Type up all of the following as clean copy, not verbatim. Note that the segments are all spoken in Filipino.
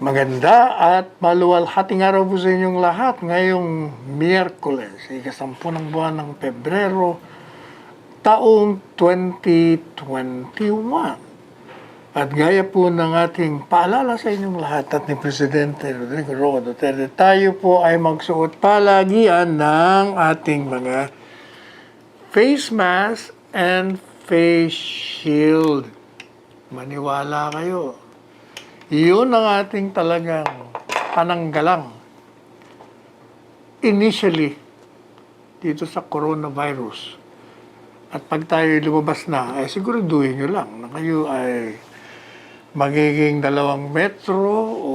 Maganda at maluwalhating araw po sa inyong lahat ngayong Miyerkules, ika-10 ng buwan ng Pebrero, taong 2021. At gaya po ng ating paalala sa inyong lahat at ni Presidente Rodrigo Roa Duterte, tayo po ay magsuot palagian ng ating mga face mask and face shield. Maniwala kayo. Yun ang ating talagang pananggalang initially dito sa coronavirus. At pag tayo lumabas na, siguraduhin nyo lang na kayo ay magiging 2 metro o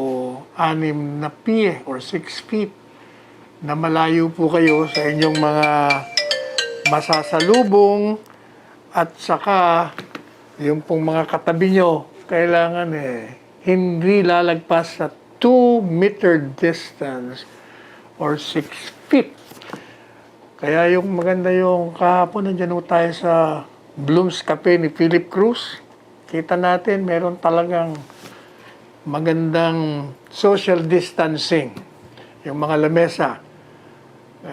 6 na pie or 6 feet na malayo po kayo sa inyong mga masasalubong at saka yung pong mga katabi nyo, kailangan hindi lalagpas sa 2-meter distance or 6 feet. Kaya yung maganda yung kahapon, nandiyan tayo sa Bloom's Cafe ni Philip Cruz. Kita natin, meron talagang magandang social distancing. Yung mga lamesa,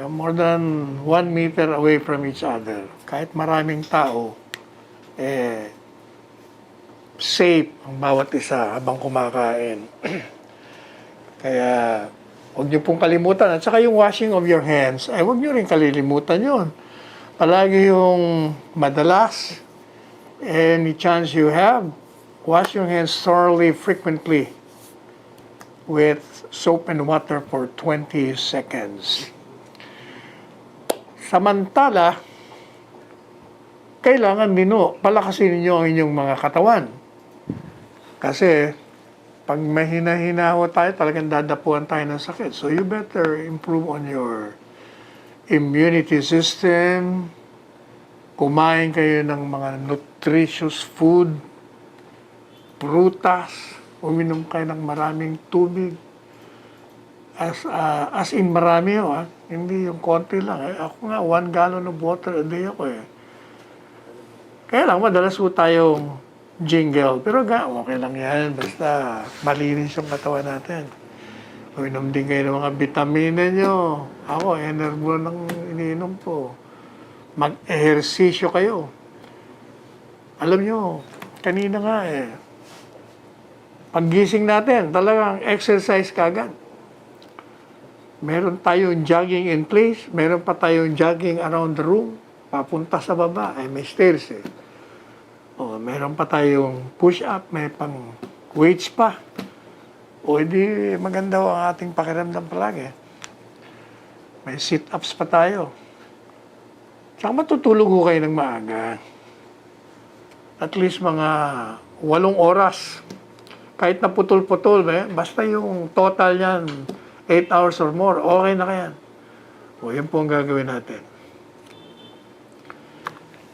more than 1 meter away from each other. Kahit maraming tao, safe ang bawat isa habang kumakain. Kaya, huwag niyo pong kalimutan. At saka yung washing of your hands, huwag niyo rin kalilimutan yun. Palagi yung madalas, any chance you have, wash your hands thoroughly, frequently, with soap and water for 20 seconds. Samantala, kailangan palakasin niyo ang inyong mga katawan. Kasi, pag mahina-hina tayo, talagang dadapuan tayo ng sakit. So, you better improve on your immunity system. Kumain kayo ng mga nutritious food, prutas, uminom kayo ng maraming tubig. As in marami hindi yung konti lang. Ako nga, 1 gallon of water a day ako Kaya lang, madalas po tayong jingle. Pero okay lang yan. Basta malinis yung katawan natin. Uminom din kayo ng mga vitamina nyo. Ako, Enervon ang iniinom ko. Mag-ehersisyo kayo. Alam nyo, kanina nga paggising natin, talagang exercise kagad. Meron tayong jogging in place. Meron pa tayong jogging around the room. Papunta sa baba. May stairs meron pa tayong push-up, may pang weights pa. Edi maganda ang ating pakiramdam palagi. May sit-ups pa tayo. Saka matutulog kayo ng maaga. At least mga 8 oras. Kahit na putol-putol, basta yung total yan, 8 hours or more, okay na kayan. Yan po ang gagawin natin.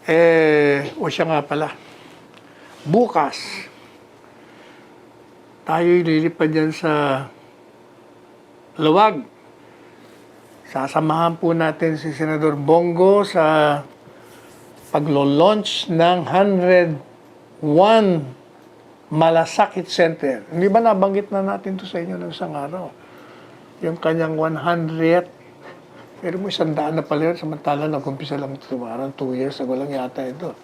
Siya nga pala. Bukas, tayo'y lilipad yan sa Lawag. Sasamahan po natin si Senador Bongo sa paglo-launch ng 101 Malasakit Center. Hindi ba nabanggit na natin to sa inyo ng isang araw? Yung kanyang 100th. Pero mo 100 na pala yun, samantala nag-umpisa lang ito. Parang 2 years ago lang yata ito.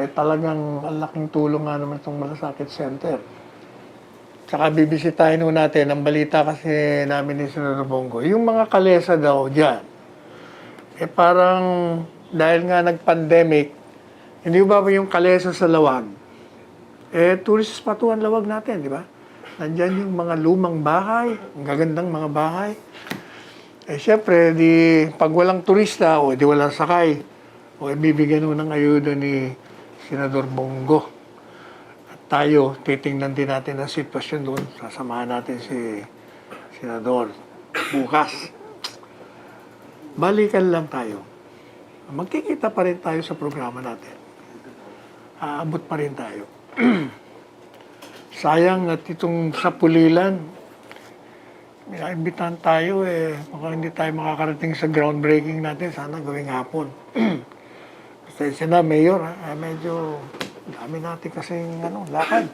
Talagang ang laking tulong nga naman itong Malasakit Center. Tsaka bibisitahin natin, ang balita kasi namin ni Senador Bongo, yung mga kalesa daw dyan, parang dahil nga nag-pandemic, hindi ba yung kalesa sa Lawag? Tourist spot ang Lawag natin, di ba? Nandyan yung mga lumang bahay, ang gagandang mga bahay. Siyempre, pag walang turista, di walang sakay, bibigyan ng ayuda ni Senador Bongo. At tayo, titingnan din natin ang sitwasyon doon. Sasamahan natin si Senador bukas. Balikan lang tayo. Magkikita pa rin tayo sa programa natin. Aabot pa rin tayo. Sayang at itong sa Pulilan, imbitahan tayo baka hindi tayo makakarating sa groundbreaking natin. Sana gawing hapon. Pasensya na, Mayor, medyo dami natin kasing lakad.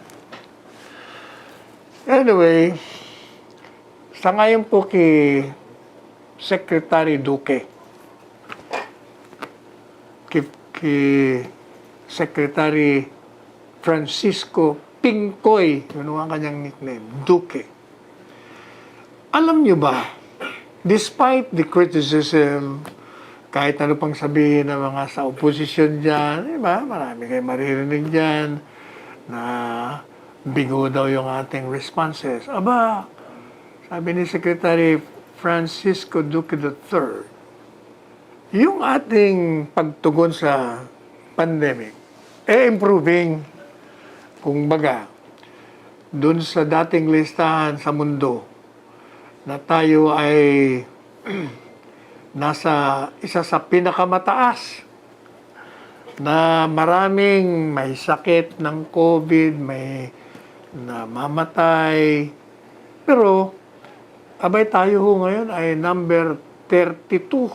Anyway, sa ngayon po kay Secretary Duque, kay Secretary Francisco Pingkoy, yun ang kanyang nickname, Duque. Alam nyo ba, despite the criticism, kahit ano pang sabihin ng mga sa opposition dyan, diba? Marami kayo maririnig dyan na bigo daw yung ating responses. Aba, sabi ni Secretary Francisco Duque III, yung ating pagtugon sa pandemic, improving. Kung baga, dun sa dating listahan sa mundo, na tayo ay nasa isa sa pinakamataas na maraming may sakit ng COVID, may namamatay. Pero, abay tayo ho ngayon ay number 32.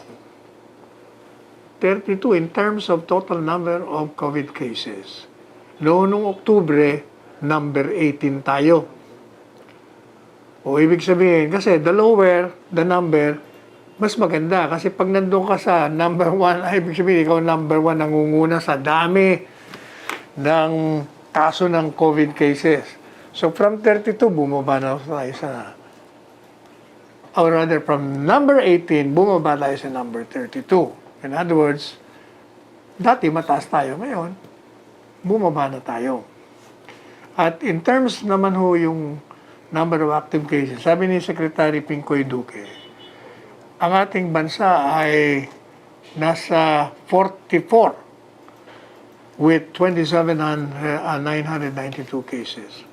32 in terms of total number of COVID cases. Noong Oktubre, number 18 tayo. O ibig sabihin, kasi the lower the number, mas maganda. Kasi pag nandun ka sa number 1, ay ibig sabihin, ikaw number 1 nangunguna sa dami ng kaso ng COVID cases. So from 32, bumaba na tayo sa, or rather from number 18, bumaba tayo sa number 32. In other words, dati mataas tayo, ngayon, bumaba na tayo. At in terms naman ho yung number of active cases, sabi ni Secretary Pingkoy Duque, ang ating bansa ay nasa 44 with 27,992 cases.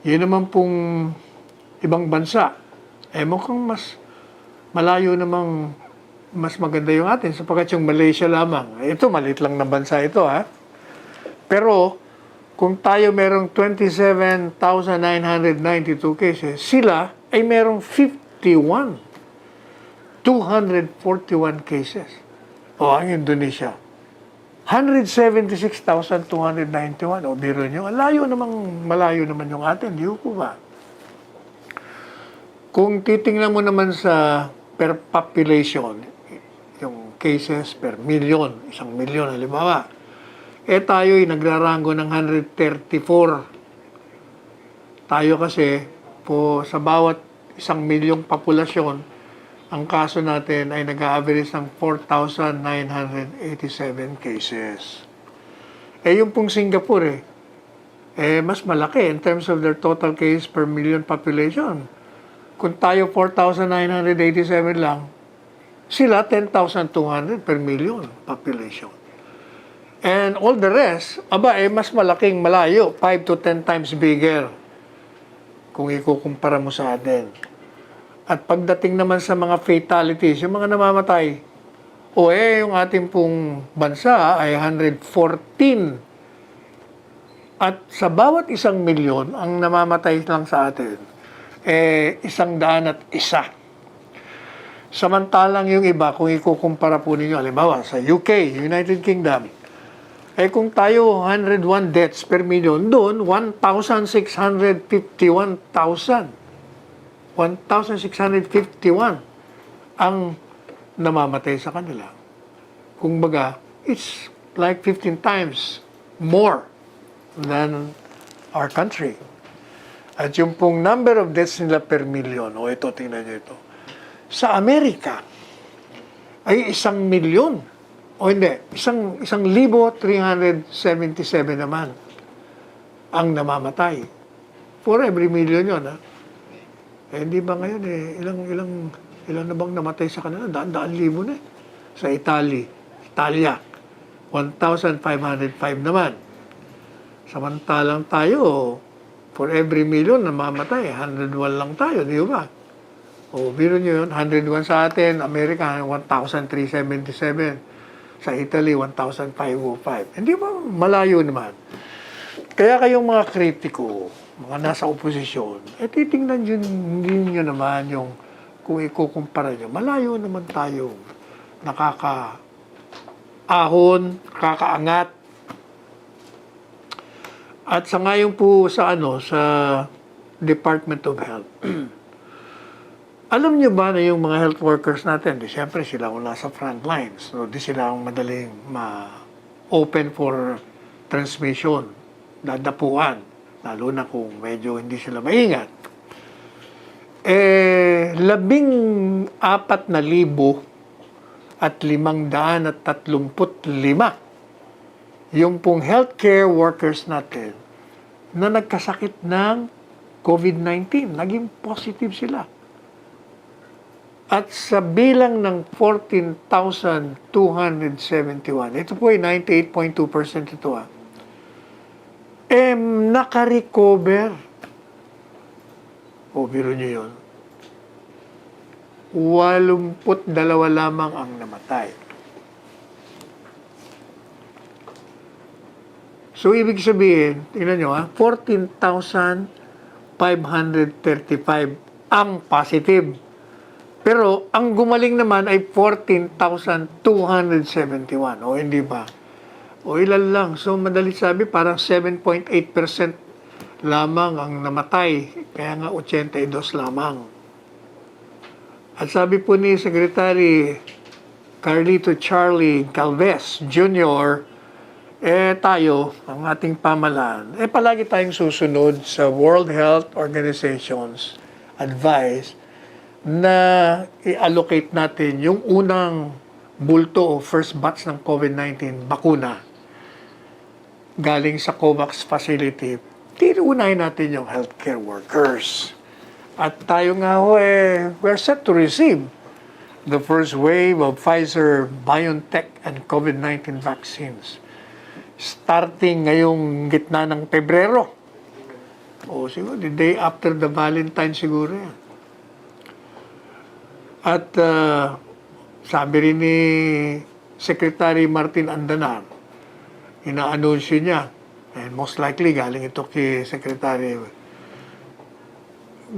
Yun naman pong ibang bansa, mukhang mas malayo namang mas maganda yung atin sapagkat yung Malaysia lamang. Ito, maliit lang na bansa ito, ha? Pero, kung tayo merong 27,992 cases, sila ay merong 241 cases. O, ang Indonesia, 176,291. O, biro nyo, malayo naman yung atin, di ko ba? Kung titingnan mo naman sa per population, yung cases per milyon, 1 milyon, halimbawa, tayo ay nagrarango ng 134. Tayo kasi, sa bawat 1 milyong populasyon, ang kaso natin ay nag-average ng 4,987 cases. Yung pong Singapore, mas malaki in terms of their total case per million population. Kung tayo 4,987 lang, sila 10,200 per million population. And all the rest, mas malaking malayo, 5 to 10 times bigger kung ikukumpara mo sa atin. At pagdating naman sa mga fatalities, yung mga namamatay, yung ating pong bansa ay 114. At sa bawat 1 milyon, ang namamatay lang sa atin, 101. Samantalang yung iba, kung ikukumpara po ninyo, halimbawa sa UK, United Kingdom, kung tayo 101 deaths per million, doon 1,651 ang namamatay sa kanila. Kung baga, it's like 15 times more than our country. At yung pong number of deaths nila per million, ito, tingnan nyo ito. Sa Amerika, ay 1 milyon. Hindi, 1,377 naman ang namamatay. For every million yun, ha? Hindi ba ngayon, ilang na bang namatay sa kanila? Daan libo na. Sa Italia, 1,505 naman. Samantalang tayo, for every million namamatay, 101 lang tayo, di ba? Biro nyo yun, 101 sa atin, Amerika, 1,377. Sa Italy, 1,505. Hindi ba malayo naman? Kaya kayong mga kritiko, mga nasa oposisyon, titingnan nyo naman yung kung ikukumpara nyo. Malayo naman tayo. Nakakaahon, nakakaangat. At sa ngayon po sa Department of Health. Alam niyo ba na yung mga health workers natin, di siyempre sila ang nasa front lines. So, di sila ang madaling ma-open for transmission, dadapuan, lalo na kung medyo hindi sila maingat. 14,535 yung pong healthcare workers natin na nagkasakit ng COVID-19. Naging positive sila. At sa bilang ng 14,271, ito po ay 98.2% ito naka-recover. O, biro nyo yun. 82 lamang ang namatay. So, ibig sabihin, tingnan nyo 14,535 ang positive. Pero, ang gumaling naman ay 14,271. O, hindi ba? O, ilan lang. So, madali sabi, parang 7.8% lamang ang namatay. Kaya nga, 82 lamang. At sabi po ni Secretary Carlito Charlie Calves Jr., tayo, ang ating pamahalaan, palagi tayong susunod sa World Health Organization's advice na i-allocate natin yung unang bulto o first batch ng COVID-19 bakuna galing sa COVAX facility. Tinuunahin natin yung healthcare workers. At tayo nga we're set to receive the first wave of Pfizer, BioNTech, and COVID-19 vaccines starting ngayong gitna ng Pebrero. O siguro, the day after the Valentine siguro yan. At sabi rin ni Secretary Martin Andanar, ina-anunsyo niya, and most likely galing ito kay Secretary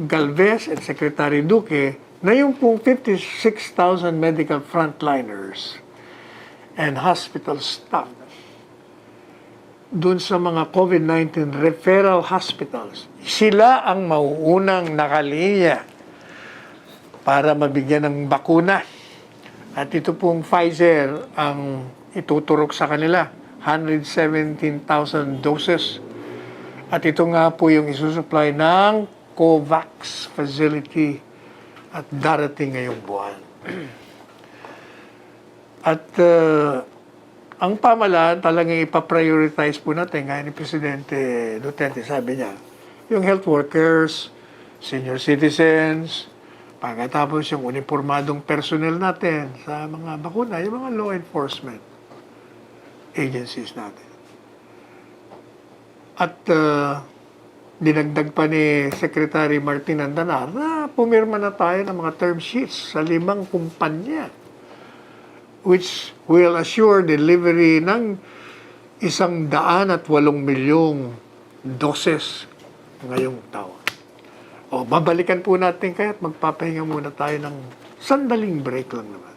Galvez at Secretary Duque, na yung pong 56,000 medical frontliners and hospital staff dun sa mga COVID-19 referral hospitals, sila ang mauunang nakalinya para mabigyan ng bakuna. At ito pong Pfizer ang ituturok sa kanila, 117,000 doses. At ito nga po yung isusupply ng COVAX facility at darating ngayong buwan. At ang pamahalaan talagang ipaprioritize po natin, gaya ni Presidente Duterte, sabi niya, yung health workers, senior citizens, pagkatapos yung uniformadong personnel natin sa mga bakuna, yung mga law enforcement agencies natin. At dinagdag pa ni Secretary Martin Andanar na pumirma na tayo ng mga term sheets sa 5 kumpanya which will assure delivery ng 108 milyong doses ngayong taon. O, babalikan po natin kaya at magpapahinga muna tayo ng sandaling break lang naman.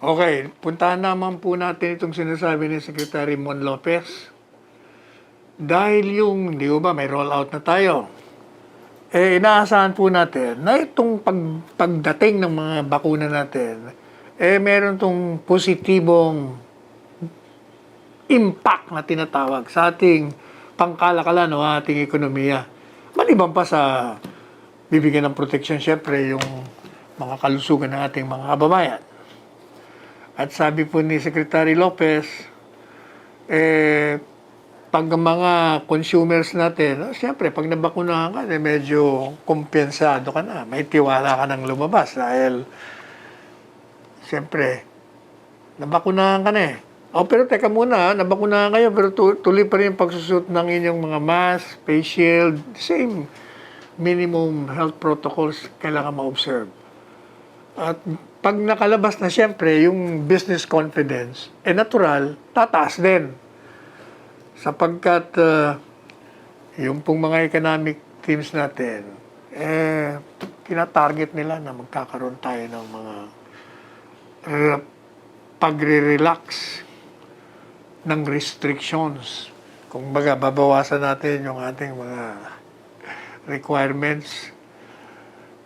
Okay, puntahan naman po natin itong sinasabi ni Secretary Mon Lopez. Dahil yung, di ba, may rollout na tayo. Inaasahan po natin na itong pagdating ng mga bakuna natin, meron itong positibong impact na tinatawag sa ating pangkalakalan o ating ekonomiya. Maliban pa sa bibigyan ng protection, syempre, yung mga kalusugan ng ating mga kababayan. At sabi po ni Secretary Lopez, pag ang mga consumers natin, siyempre, pag nabakunahan ka, medyo kumpensado ka na. May tiwala ka ng lumabas dahil, siyempre, nabakunahan ka na eh. Pero teka muna, nabakunahan kayo, pero tuloy pa rin yung pagsusot ng inyong mga mask, face shield, same minimum health protocols kailangan ma-observe. At pag nakalabas na siyempre, yung business confidence, natural, tataas din. Sapagkat yung pong mga economic teams natin, tina-target nila na magkakaroon tayo ng mga pagre-relax ng restrictions. Kung baga, babawasan natin yung ating mga requirements.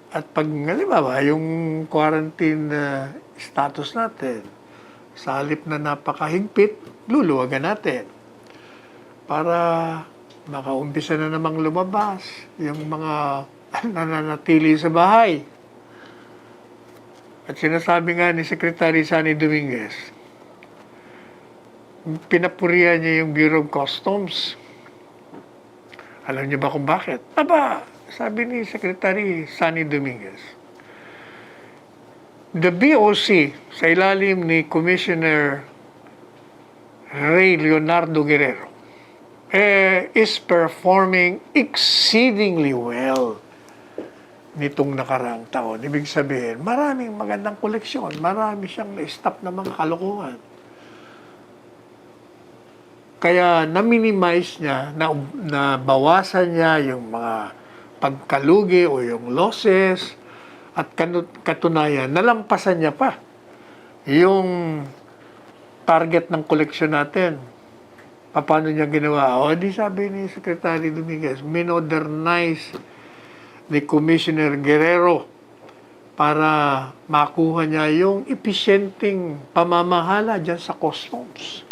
At pag, halimbawa, yung quarantine status natin, sa halip na napakahigpit, luluwagan natin. Para makaumpisa na namang lumabas yung mga nananatili sa bahay. At sinasabi nga ni Secretary Sani Dominguez, pinapurihan niya yung Bureau of Customs. Alam niyo ba kung bakit? Sabi ni Secretary Sani Dominguez, the BOC, sa ilalim ni Commissioner Ray Leonardo Guerrero, is performing exceedingly well nitong nakaraang taon. Ibig sabihin, maraming magandang koleksyon, marami siyang na-stop na mga kalokohan. Kaya na-minimize niya, na bawasan niya yung mga pagkalugi o yung losses, at katunayan, nalampasan niya pa yung target ng koleksyon natin. Paano niya ginawa? Di sabi ni Secretary Dominguez, minodernize ni Commissioner Guerrero para makuha niya yung episyenteng pamamahala dyan sa customs.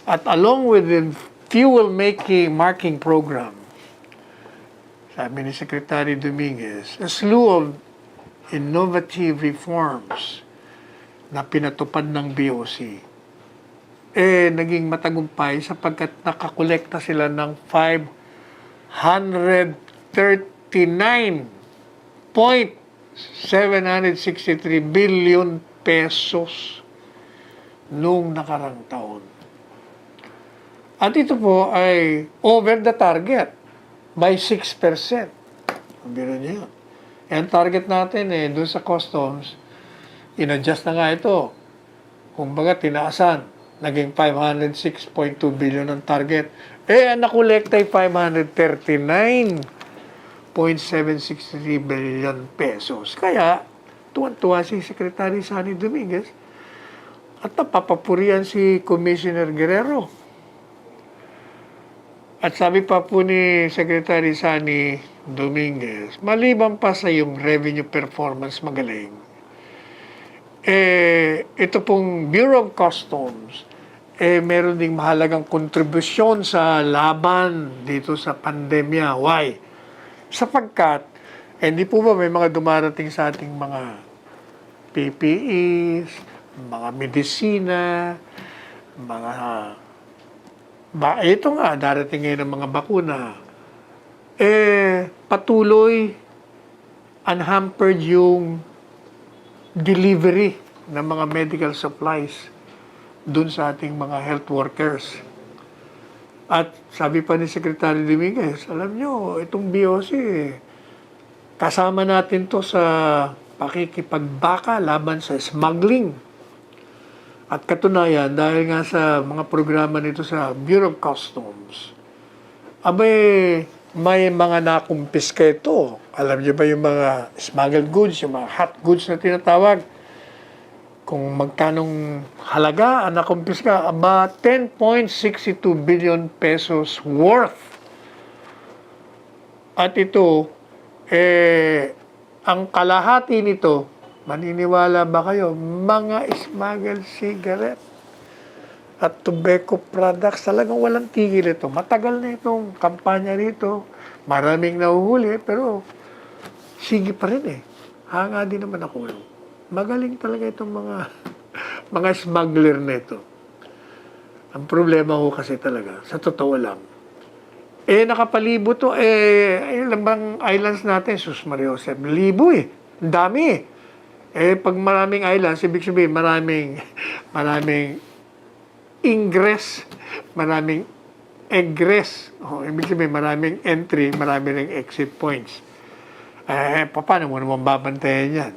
At along with the fuel marking program, sabi ni Secretary Dominguez, a slew of innovative reforms na pinatupad ng BOC, naging matagumpay sapagkat nakakolekta sila ng 539.763 billion pesos noong nakarang taon. At ito po ay over the target by 6%. Ang biro niyo yun. Ang target natin doon sa customs, in-adjust na nga ito. Kung baga, tinaasan. Naging 506.2 billion ang target. Ang nakolekta ay 539.763 billion pesos. Kaya, tuwan-tuwa si Secretary Sani Dominguez at napapapurihan si Commissioner Guerrero. At sabi pa po ni Secretary Sani Dominguez, maliban pa sa yung revenue performance magaling, ito pong Bureau of Customs, meron ding mahalagang kontribusyon sa laban dito sa pandemya. Why? Sapagkat, hindi po ba may mga dumarating sa ating mga PPEs, mga medisina, mga ito nga, darating ngayon ng mga bakuna, patuloy unhampered yung delivery ng mga medical supplies dun sa ating mga health workers. At sabi pa ni Secretary Dominguez, alam nyo, itong BOC, kasama natin to sa pakikipagbaka laban sa smuggling. At katunayan, dahil nga sa mga programa nito sa Bureau of Customs, may mga nakumpiska ito. Alam niyo ba yung mga smuggled goods, yung mga hot goods na tinatawag? Kung magkanong halaga ang nakumpiska, 10.62 billion pesos worth. At ito, ang kalahati nito, maniniwala ba kayo? Mga smuggled cigarette at tobacco products, talagang walang tigil ito. Matagal na itong kampanya rito. Maraming nahuhuli, pero sige pa rin Hanga din naman ako. Magaling talaga itong mga smuggler na ito. Ang problema ko kasi talaga, sa totoo lang, nakapalibot to, ilan bang islands natin? Sus Maria Jose, libo eh. Ang dami eh. Pag maraming islands, ibig sabihin maraming ingress, maraming egress. Ibig sabihin maraming entry, maraming ring exit points. Paano mo naman babantayan yan?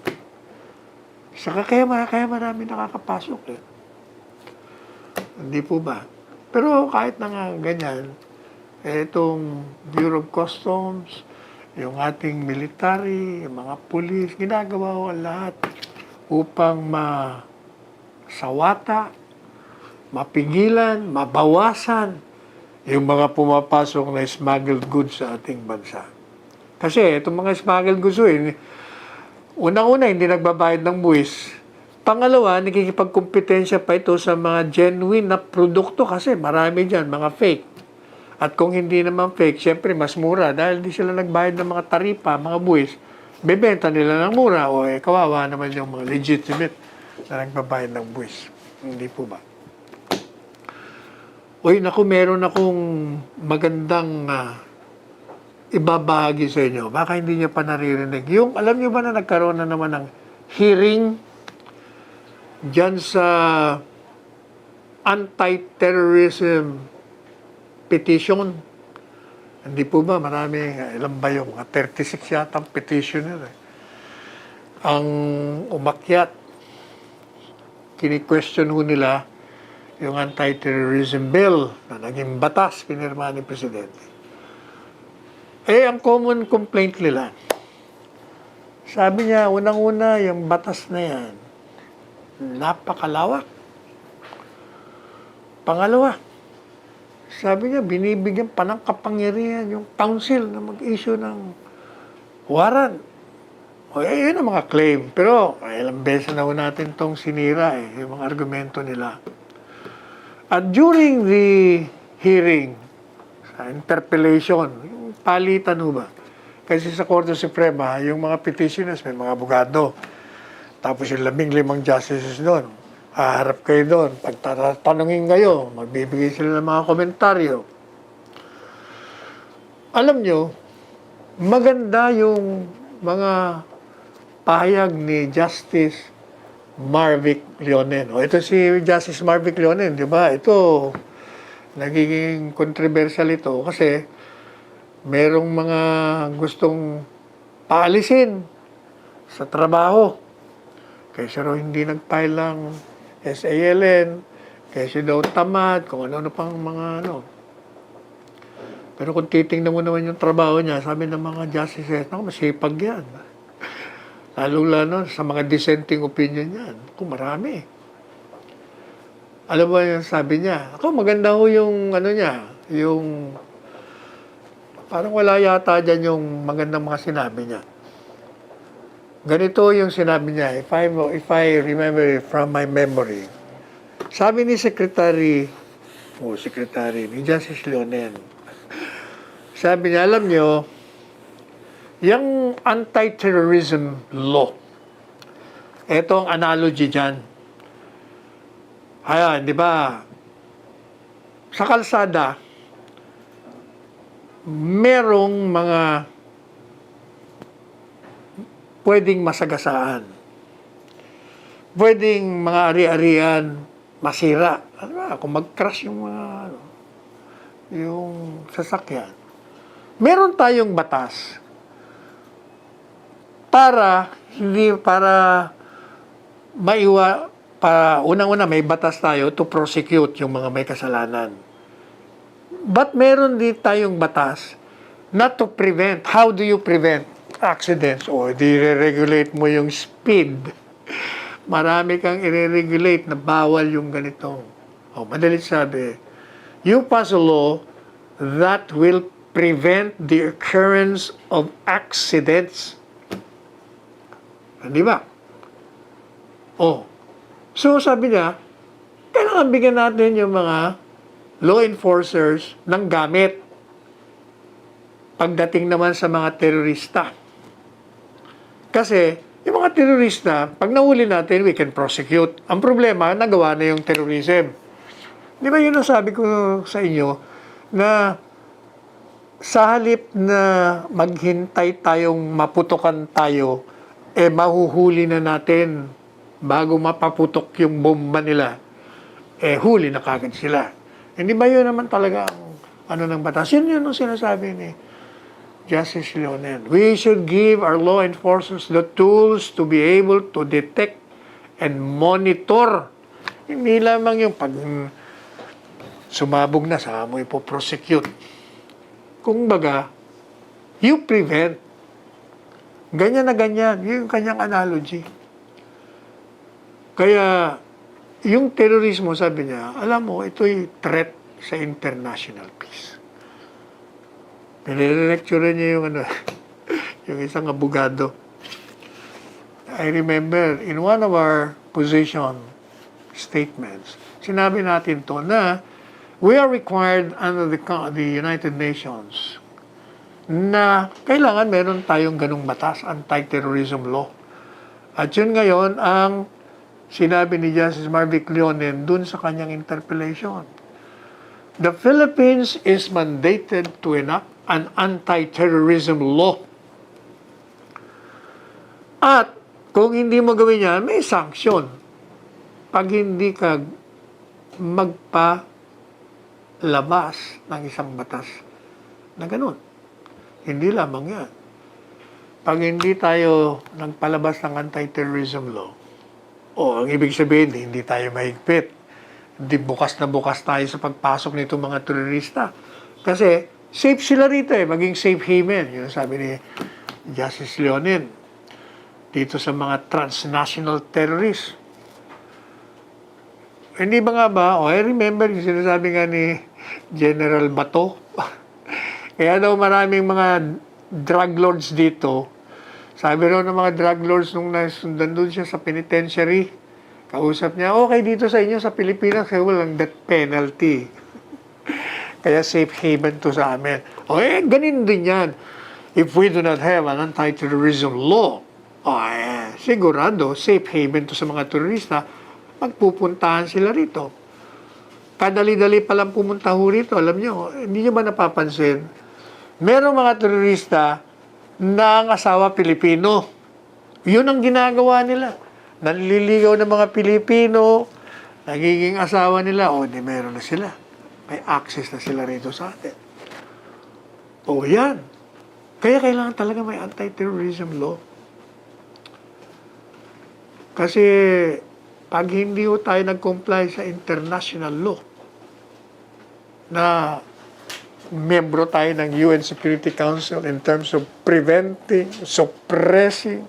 Saka kaya marami nakakapasok eh. Hindi po ba? Pero kahit na nga ganyan, itong Bureau of Customs, yung ating military, yung mga pulis, ginagawa ko ang lahat upang masawata, mapigilan, mabawasan yung mga pumapasok na smuggled goods sa ating bansa. Kasi itong mga smuggled goods, unang-una, hindi nagbabayad ng buwis. Pangalawa, nakikipagkompetensya pa ito sa mga genuine na produkto kasi marami dyan, mga fake. At kung hindi naman fake, syempre mas mura dahil di sila nagbayad ng mga taripa, mga buwis, bebenta nila ng mura o kawawa naman yung mga legitimate na nagbabayad ng buwis. Hindi po ba? Naku, meron akong magandang ibabahagi sa inyo. Baka hindi niya pa naririnig. Yung, alam niyo ba na nagkaroon na naman ng hearing dyan sa anti-terrorism petition? Hindi po ba? Marami, ilan ba yung mga 36 yatang petitioner ang umakyat. Kini-question ho nila yung anti-terrorism bill na naging batas pinirma ni Presidente. Ang common complaint nila, sabi niya, unang-una, yung batas na yan, napakalawak. Pangalawa, sabi niya, binibigyan pa ng kapangyarihan yung council na mag-issue ng warrant. Yun ang mga claim. Pero, ilang beses na natin itong sinira yung mga argumento nila. At during the hearing, sa interpellation, yung palitan ho ba? Kasi sa Korte Suprema, yung mga petitioners, may mga abogado. Tapos yung 15 justices doon. Haharap kayo doon. Pagtatanungin kayo, magbibigay sila ng mga komentaryo. Alam nyo, maganda yung mga pahayag ni Justice Marvick Leonen. Ito si Justice Marvick Leonen, di ba? Ito, nagiging controversial ito kasi merong mga gustong paalisin sa trabaho. Kaysa raw hindi nag-file ng SALN, kaysa daw tamad, kung ano-ano pang mga ano. Pero kung titingnan mo naman yung trabaho niya, sabi ng mga justices, masipag yan. Lalo sa mga dissenting opinion yan. Kung marami. Alam mo yung sabi niya? Maganda ho yung ano niya, yung parang wala yata dyan yung magandang mga sinabi niya. Ganito yung sinabi niya, if I remember from my memory. Sabi ni Secretary ni Justice Leonen, sabi niya, alam niyo, yung anti-terrorism law, ito ang analogy dyan. Ayan, di ba? Sa kalsada, merong mga pwedeng masagasaan. Pwedeng mga ari-arian masira. Kung mag-crash yung mga yung sasakyan. Meron tayong batas para unang-una may batas tayo to prosecute yung mga may kasalanan. But meron din tayong batas not to prevent. How do you prevent accidents? Di-regulate mo yung speed. Marami kang i-regulate na bawal yung ganito. Madalit sabi, you pass a law that will prevent the occurrence of accidents. Di ba? So sabi niya, kailangan bigyan natin yung mga law enforcers ng gamit pagdating naman sa mga terorista. Kasi, yung mga terorista, pag nahuli natin, we can prosecute. Ang problema, nagawa na yung terrorism. Di ba yun ang sabi ko sa inyo, na sa halip na maghintay tayong maputokan tayo, mahuhuli na natin bago mapaputok yung bomba nila, huli na kagad sila. Hindi ba yun naman talaga ang ng batas? Yun ang sinasabi ni Justice Leonen. We should give our law enforcers the tools to be able to detect and monitor. Hindi lamang yung pag sumabog na, saka mo ipoprosecute. Kung baga, you prevent. Ganyan na ganyan. Yun yung kanyang analogy. Kaya, yung terorismo, sabi niya, alam mo, ito'y threat sa international peace. Pinire-lecture niya yung yung isang abogado. I remember, in one of our position statements, sinabi natin to na we are required under the United Nations na kailangan meron tayong ganung batas, anti-terrorism law. At yun ngayon ang sinabi ni Justice Marvick Leonen dun sa kanyang interpellation. The Philippines is mandated to enact an anti-terrorism law. At kung hindi mo gawin yan, may sanction. Pag hindi ka labas ng isang batas na ganun. Hindi lamang yan. Pag hindi tayo nagpalabas ng anti-terrorism law, ang ibig sabihin, hindi tayo mahigpit. Hindi bukas na bukas tayo sa pagpasok nito mga terorista. Kasi safe sila rito maging safe haven. Yun sabi ni Justice Leonen dito sa mga transnational terrorists. Hindi ba nga ba? I remember yung sinasabi nga ni General Bato. Kaya daw maraming mga drug lords dito. Sabi raw ng mga drug lords nung nasundan doon siya sa penitentiary, kausap niya, okay dito sa inyo sa Pilipinas kasi walang death penalty. Kaya safe haven to sa amin. Ganin din yan. If we do not have an anti-terrorism law, sigurado, safe haven to sa mga terorista, magpupuntahan sila rito. Kadali-dali palang pumunta ho rito. Alam nyo, hindi nyo ba napapansin? Merong mga terorista na ang asawa Pilipino. Yun ang ginagawa nila. Nanliligaw ng mga Pilipino, nagiging asawa nila, di meron na sila. May access na sila rito sa atin. Yan. Kaya kailangan talaga may anti-terrorism law. Kasi pag hindi tayo nag-comply sa international law, na membro tayo ng UN Security Council in terms of preventing, suppressing,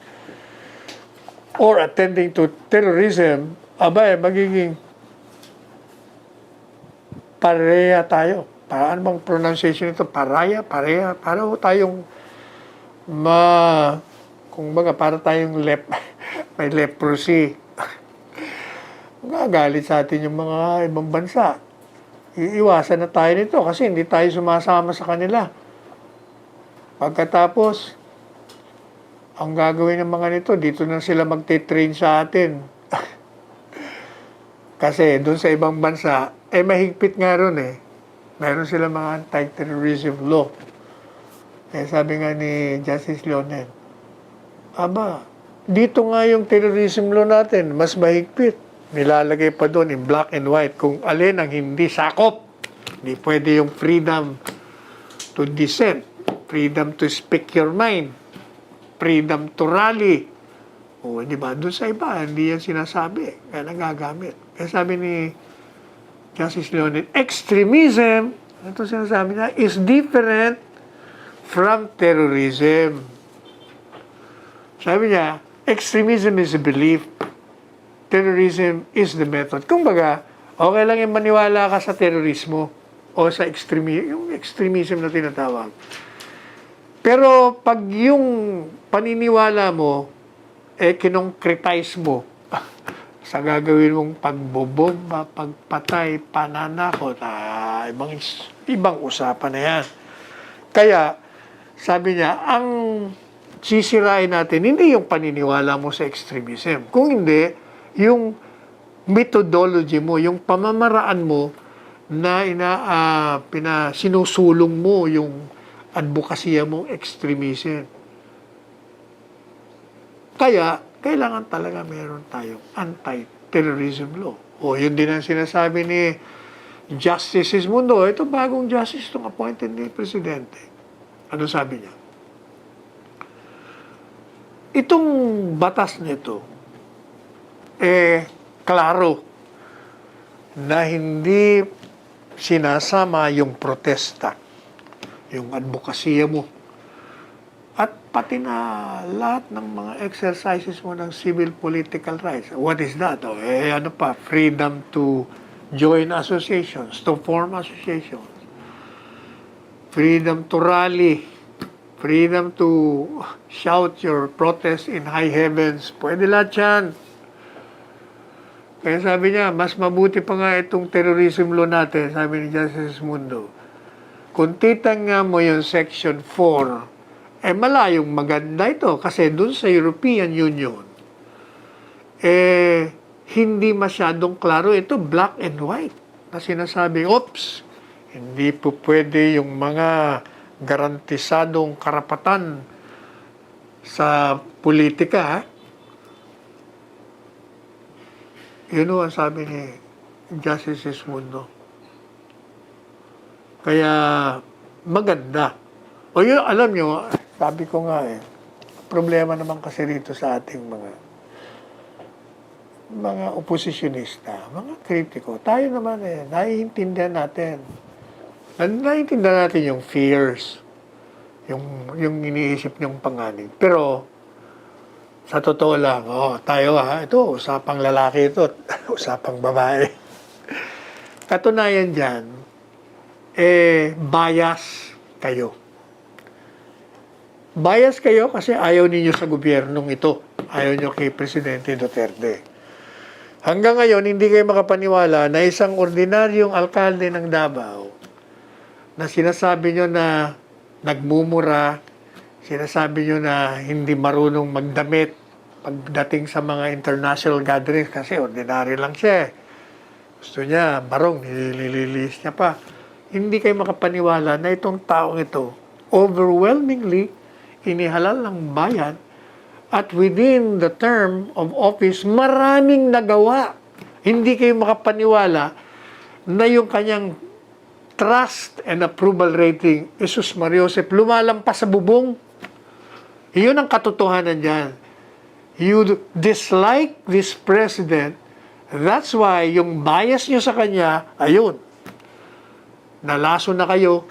or attending to terrorism, magiging pareha tayo. Ano bang pronunciation ito? Pareha. Para tayong para tayong may leprosy. Gagalit sa atin yung mga ibang bansa. Iiwasan na tayo nito kasi hindi tayo sumasama sa kanila. Pagkatapos, ang gagawin ng mga nito, dito na sila magte-train sa atin. Kasi doon sa ibang bansa, mahigpit nga ron Meron sila mga anti-terrorism law. Sabi nga ni Justice Leonen, dito nga yung terrorism law natin, mas mahigpit. Nilalagay pa doon in black and white kung alin ang hindi sakop. Hindi pwede yung freedom to dissent, freedom to speak your mind, freedom to rally. Di ba? Doon sa iba, hindi yan sinasabi. Kaya nagagamit. Kaya sabi ni Justice Leonen, extremism, ito sinasabi niya, is different from terrorism. Sabi niya, extremism is a belief, terrorism is the method. Kung baga, okay lang yung maniwala ka sa terorismo o sa yung extremism na tinatawag. Pero pag yung paniniwala mo, kinongkretize mo sa gagawin mong pagbobomba, pagpatay, pananakot, ibang usapan na yan. Kaya, sabi niya, ang sisirain natin, hindi yung paniniwala mo sa extremism. Kung hindi, yung methodology mo, yung pamamaraan mo na sinusulong mo yung advokasya mong extremism. Kaya, kailangan talaga meron tayong anti-terrorism law. O, yun din ang sinasabi ni Justice Sismundo. Ito bagong justice itong appointed ni Presidente. Ano sabi niya? Itong batas nito, klaro na hindi sinasama yung protesta, yung advokasya mo, at pati na lahat ng mga exercises mo ng civil political rights. What is that? Ano pa? Freedom to join associations, to form associations. Freedom to rally. Freedom to shout your protest in high heavens. Pwede lahat yan. Kaya sabi niya, mas mabuti pa nga itong terrorism law natin, sabi ni Justice Mundo. Kung titanga mo yung Section 4, malayong maganda ito kasi dun sa European Union, hindi masyadong klaro. Ito black and white na sinasabi, oops, hindi po pwede yung mga garantisadong karapatan sa politika. Yun ang sabi ni Justice Mundo. Kaya maganda. O yun, alam nyo, sabi ko nga problema naman kasi rito sa ating mga oposisyonista, mga kritiko. Tayo naman naiintindihan natin. Naiintindihan natin yung fears, yung iniisip niyong panganib. Pero, sa totoo lang, tayo ito, usapang lalaki ito, usapang babae. Katunayan dyan, bias kayo. Bias kayo kasi ayaw ninyo sa gobyernong ito. Ayaw nyo kay Presidente Duterte. Hanggang ngayon, hindi kayo makapaniwala na isang ordinaryong alkalde ng Davao na sinasabi nyo na nagmumura, sinasabi nyo na hindi marunong magdamit pagdating sa mga international gatherings kasi ordinary lang siya. Gusto niya, barong, nilililis niya pa. Hindi kayo makapaniwala na itong taong ito, overwhelmingly, inihalal ng bayan at within the term of office, maraming nagawa. Hindi kayo makapaniwala na yung kanyang trust and approval rating, Jesus Mariosep, lumalampas sa bubong. Iyon ang katotohanan dyan. You dislike this president, that's why yung bias nyo sa kanya, ayun, nalaso na kayo,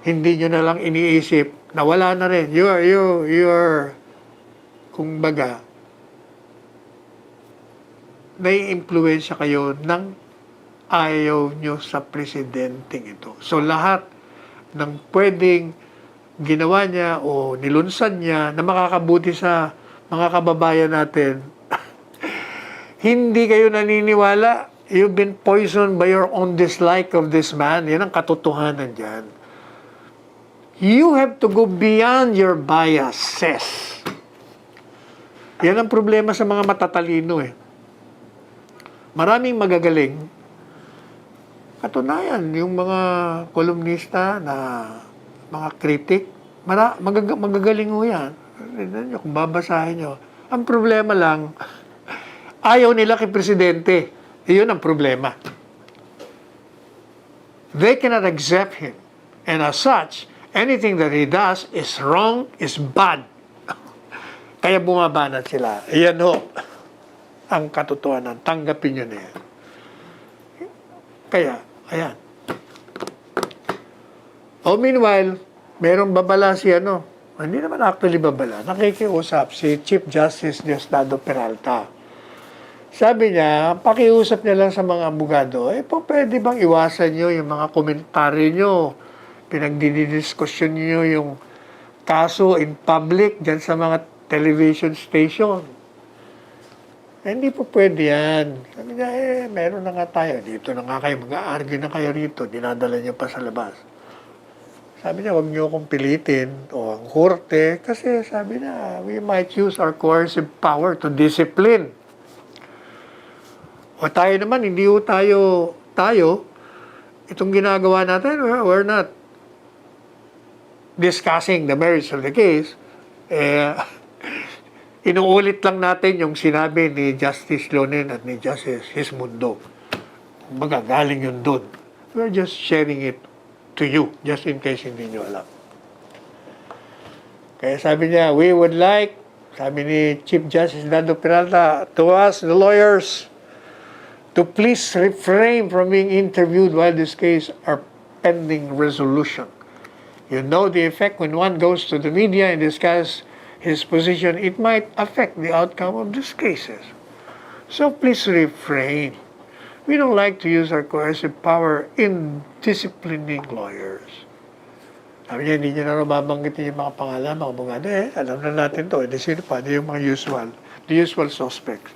hindi nyo na lang iniisip, nawala na rin. You're kung baga, nai-impluensya kayo ng ayaw nyo sa presidenteng ito. So, lahat ng pwedeng ginawa niya o nilunsad niya na makakabuti sa mga kababayan natin, hindi kayo naniniwala. You've been poisoned by your own dislike of this man. Yan ang katotohanan dyan. You have to go beyond your biases. Yan ang problema sa mga matatalino Maraming magagaling. Katunayan, yung mga kolumnista na mga kritik, magagaling ho yan. Kung babasahin nyo. Ang problema lang, ayaw nila kay Presidente. Iyon ang problema. They cannot accept him. And as such, anything that he does is wrong, is bad. Kaya bumabanat sila. Iyan ho ang katotohanan. Tanggapin nyo na yan. Kaya, ayan. Meanwhile, merong babala si hindi naman actually babala, nakikiusap si Chief Justice Diosdado Peralta. Sabi niya, pakiusap niya lang sa mga abogado, pwede bang iwasan nyo yung mga komentaryo nyo, pinagdidiskusyon nyo yung kaso in public dyan sa mga television station. Hindi po pwede yan. Sabi niya, meron na nga tayo. Dito na nga kayo, mag-argue na kayo rito. Dinadala niyo pa sa labas. Sabi niya, huwag niyo akong pilitin o ang korte kasi sabi niya, we might use our coercive power to discipline. O tayo naman, hindi tayo itong ginagawa natin, we're not discussing the merits of the case. Inuulit lang natin yung sinabi ni Justice Lonin at ni Justice Hismundo. Kumbaga, galing yun dun. We're just sharing it to you, just in case hindi nyo alam. Kaya sabi niya, we would like, sabi ni Chief Justice Dando Peralta, to ask the lawyers to please refrain from being interviewed while this case are pending resolution. You know the effect when one goes to the media and discuss his position, it might affect the outcome of these cases. So please refrain. We don't like to use our coercive power in disciplining lawyers. Sabi niya, hindi niya na mabanggitin yung mga pangalan, mga abogado. Alam na natin to. Sino pa? Yung mga the usual suspects.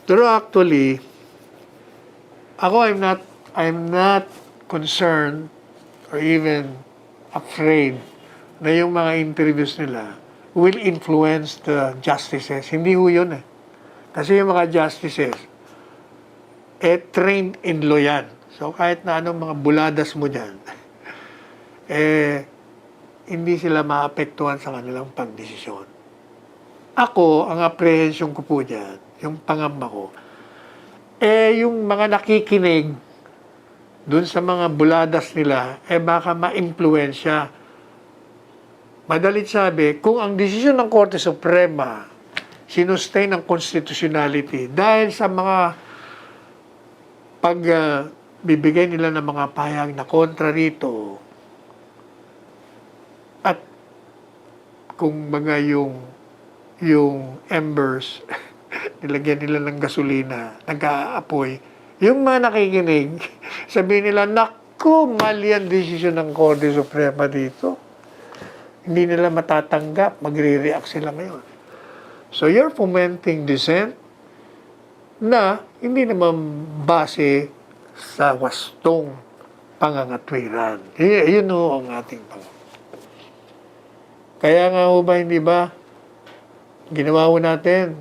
Pero actually, ako, I'm not concerned or even afraid na yung mga interviews nila will influence the justices. Hindi ho yun eh. Kasi yung mga justices, trained in law yan. So kahit na anong mga buladas mo dyan, hindi sila maapektuhan sa kanilang pagdesisyon. Ako, ang apprehension ko po dyan, yung pangamba ko, yung mga nakikinig dun sa mga buladas nila, baka ma-impluensya. Madalit sabi, kung ang desisyon ng Korte Suprema sinustain ng constitutionality dahil sa mga pagbibigay nila ng mga pahayag na kontra rito, at kung mga yung embers, nilagyan nila ng gasolina, nag-aapoy, yung mga nakikinig, sabihin nila, naku, mali ang desisyon ng Korte Suprema dito. Hindi nila matatanggap, magre-react sila ngayon. So you're fomenting dissent na hindi naman base sa wastong pangangatwiran. Yun ho ang ating Kaya nga ho ba, hindi ba, ginawa ho natin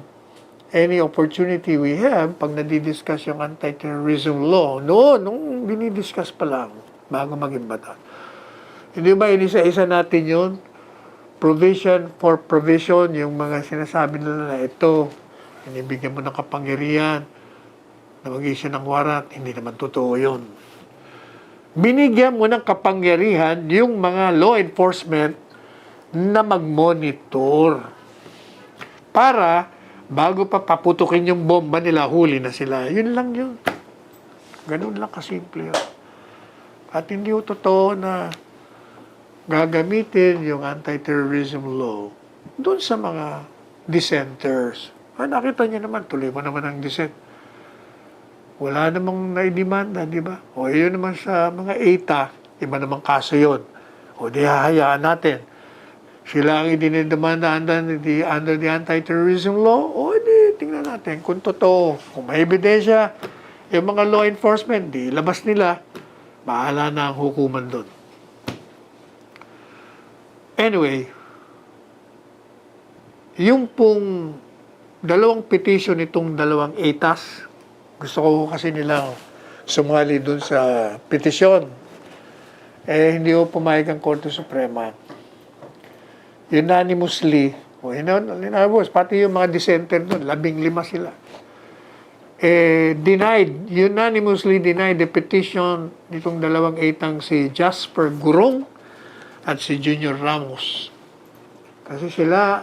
any opportunity we have pag nadidiscuss yung anti-terrorism law, nung dinidiscuss pa lang, bago maging batas. Hindi ba, inisa-isa natin yun? Provision for provision, yung mga sinasabi nila na ito, inibigyan mo ng kapangyarihan, na mag-issue ng warrant, hindi naman totoo yun. Binigyan mo ng kapangyarihan yung mga law enforcement na mag-monitor para bago pa paputukin yung bomba nila, huli na sila. Yun lang yun. Ganun lang kasimple yun. At hindi ko totoo na gagamitin yung anti-terrorism law doon sa mga dissenters. Nakita niyo naman, tuloy mo naman ang dissent. Wala namang naidemanda, di ba? O yun naman sa mga ETA, iba namang kaso yun. O di hahayaan natin. Sila ang idinidemanda under the anti-terrorism law. O di, tingnan natin kung totoo. Kung may ebidensya, yung mga law enforcement, di labas nila, bahala na ang hukuman doon. Anyway, yung pong dalawang petition itong dalawang ETAs, gusto ko kasi nilang sumali dun sa petisyon. Hindi ko pumayag ang Korte Suprema. Unanimously, pati yung mga dissenter dun, 15 sila. Unanimously denied the petition nitong dalawang ETAng si Jasper Gurong at si Junior Ramos. Kasi sila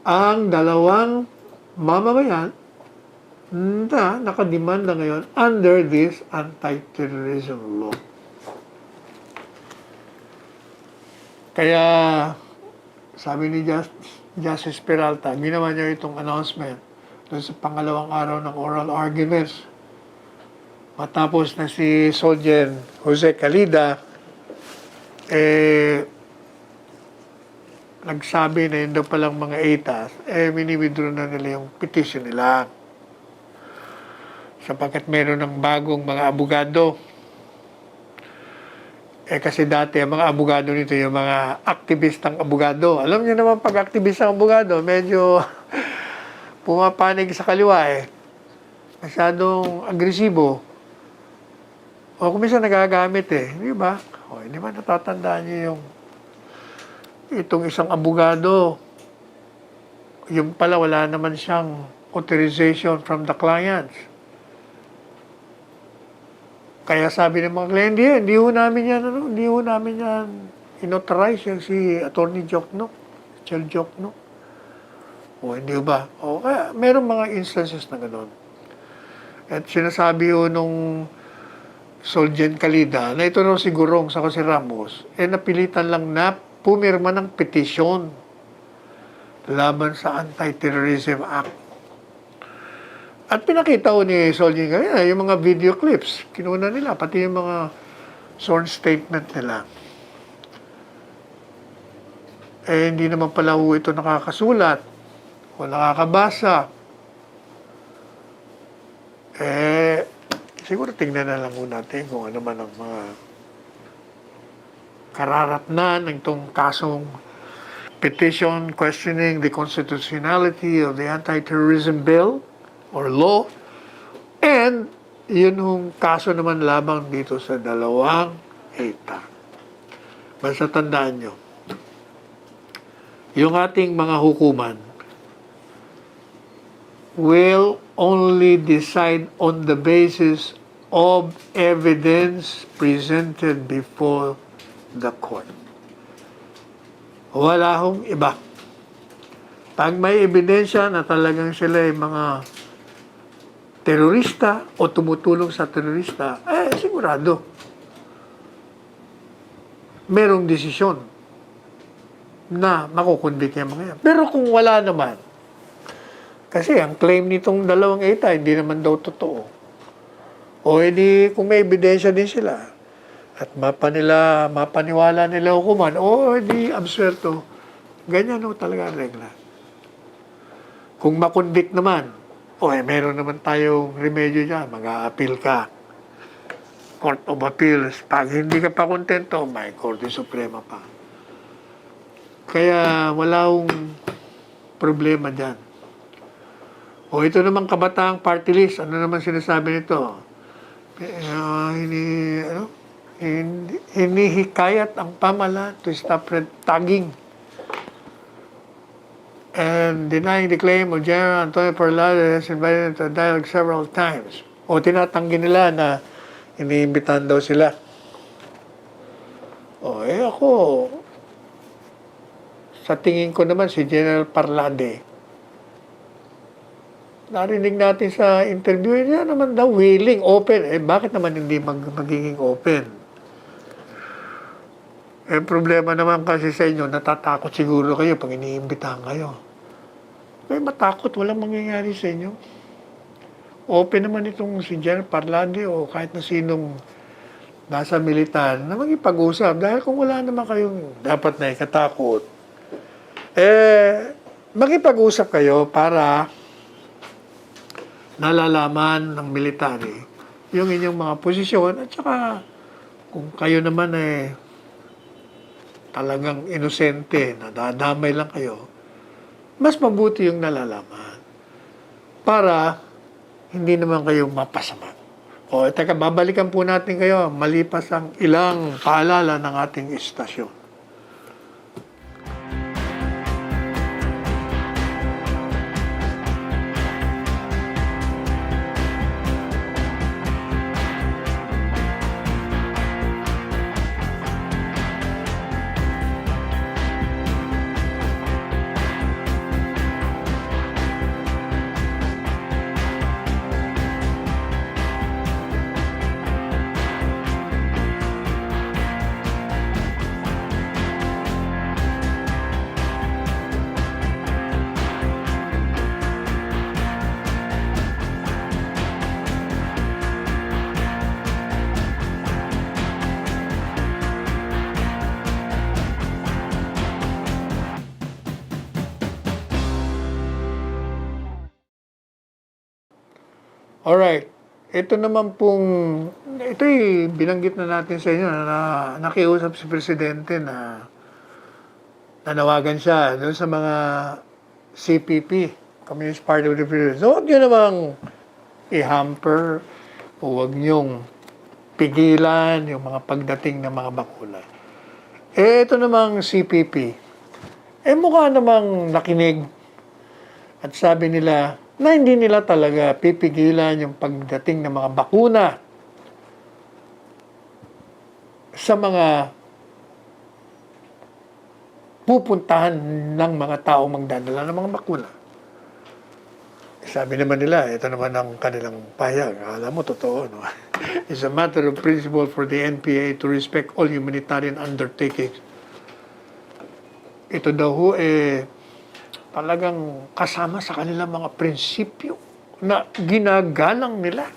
ang dalawang mamamayan na nakademanda ngayon under this anti-terrorism law. Kaya, sabi ni Justice Peralta, ginawa niya itong announcement doon sa pangalawang araw ng oral arguments. Matapos na si Soldier Jose Calida, nagsabi na yun daw palang mga ETAs, mini-withdraw na nila yung petition nila. Sapagkat meron ng bagong mga abogado. Kasi dati, ang mga abogado nito, yung mga aktivistang abogado. Alam niyo naman, pag aktivistang abogado, medyo pumapanig sa kaliwa Masyadong agresibo. O kung minsan nagagamit di ba? O, di ba natatandaan niyo yung itong isang abogado, yung pala wala naman siyang authorization from the clients. Kaya sabi ng mga client, hindi ho namin yan, hindi ho namin yan inauthorize yan si Attorney Jokno, Chel Jokno. O hindi ba? O kaya merong mga instances na gano'n. At sinasabi ho nung Soljen Calida na ito raw si Gurong sa si Ramos, napilitan lang na pumirma ng petisyon laban sa Anti-Terrorism Act. At pinakita ko ni Soljen Calida yung mga video clips, kinuna nila, pati yung mga sworn statement nila. Hindi naman pala ho ito nakakasulat o nakakabasa. Siguro tingnan na lang natin kung ano man ang mga kararatnan ng itong kasong petition questioning the constitutionality of the anti-terrorism bill or law, and yun yung kaso naman labang dito sa dalawang ETA. Basta tandaan nyo, yung ating mga hukuman will only decide on the basis of evidence presented before the court. Wala hong iba. Pag may ebidensya na talagang sila ay mga terorista o tumutulong sa terorista, sigurado merong desisyon na makukonvict yung mga yan. Pero kung wala naman, kasi ang claim nitong dalawang ETA, hindi naman daw totoo. O edi kung may ebidensya din sila at mapaniwala nila hukuman, o edi absuelto. Ganyan o talaga ang regla. Kung makonvict naman, meron naman tayong remedyo dyan, mag-a-appeal ka. Court of Appeals. Pag hindi ka pa kontento, may Korte Suprema pa. Kaya wala akong problema dyan. O ito naman kabataang party list. Ano naman sinasabi nito? Hinihikayat ang pamahalaan to stop red tagging and denying the claim of General Antonio Parlado has invited to dialogue several times. O tinatanggi nila na iniimbitahan daw sila. Ako, sa tingin ko naman si General Parlade, narinig natin sa interview niya naman daw willing, open. Bakit naman hindi magiging open? Problema naman kasi sa inyo, natatakot siguro kayo pag iniimbitahan kayo. Matakot, walang mangyayari sa inyo. Open naman itong si General Parlade o kahit na sinong nasa militar na magipag-usap. Dahil kung wala naman kayong dapat na ikatakot, magipag-usap kayo para nalalaman ng military yung inyong mga posisyon at saka kung kayo naman talagang inosente, nadadamay lang kayo, mas mabuti yung nalalaman para hindi naman kayo mapasama. Teka, babalikan po natin kayo malipas ang ilang paalala ng ating istasyon. Alright, ito naman pong, ito'y binanggit na natin sa inyo na nakiusap si Presidente na nanawagan siya doon sa mga CPP, Communist Party of the Philippines. So, huwag nyo namang i-hamper o huwag nyong pigilan yung mga pagdating ng mga bakuna. Ito namang CPP, mukha namang nakinig at sabi nila na hindi nila talaga pipigilan yung pagdating ng mga bakuna sa mga pupuntahan ng mga tao magdadala ng mga bakuna. Sabi naman nila, ito naman ang kanilang pahayag. Alam mo, totoo, no? It's a matter of principle for the NPA to respect all humanitarian undertakings. Ito daw ho, talagang kasama sa kanilang mga prinsipyo na ginagalang nila.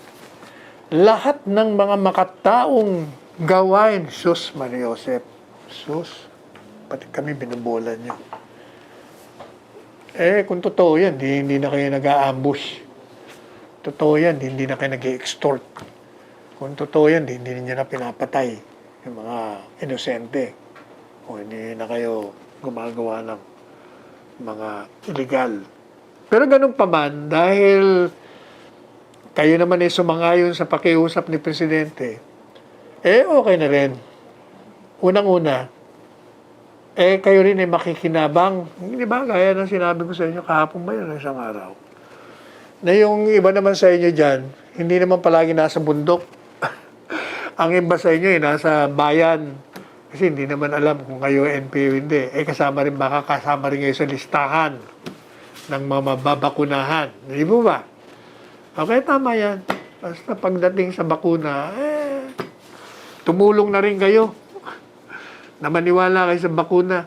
Lahat ng mga makataong gawain, Sus Maria Josep, Sus, pati kami binubola niyo. Kung totoo yan, hindi na kayo nag-a-ambush. Totoo yan, hindi na kayo nag-extort. Kung totoo yan, hindi niyo na pinapatay yung mga inosente. O hindi na kayo gumagawa ng mga illegal. Pero ganun pa man, dahil kayo naman ay sumangayon sa pakiusap ni Presidente, okay na rin. Unang-una, kayo rin ay makikinabang. Hindi ba? Gaya ng sinabi ko sa inyo, kahapon ba yun, isang araw. Na yung iba naman sa inyo dyan, hindi naman palagi nasa bundok. Ang iba sa inyo ay nasa bayan. Kasi hindi naman alam kung kayo NPO hindi. Kasama rin, baka kasama rin kayo sa listahan ng mga mababakunahan. Hindi po ba? Okay, tama yan. Basta pagdating sa bakuna, tumulong na rin kayo na maniwala kayo sa bakuna.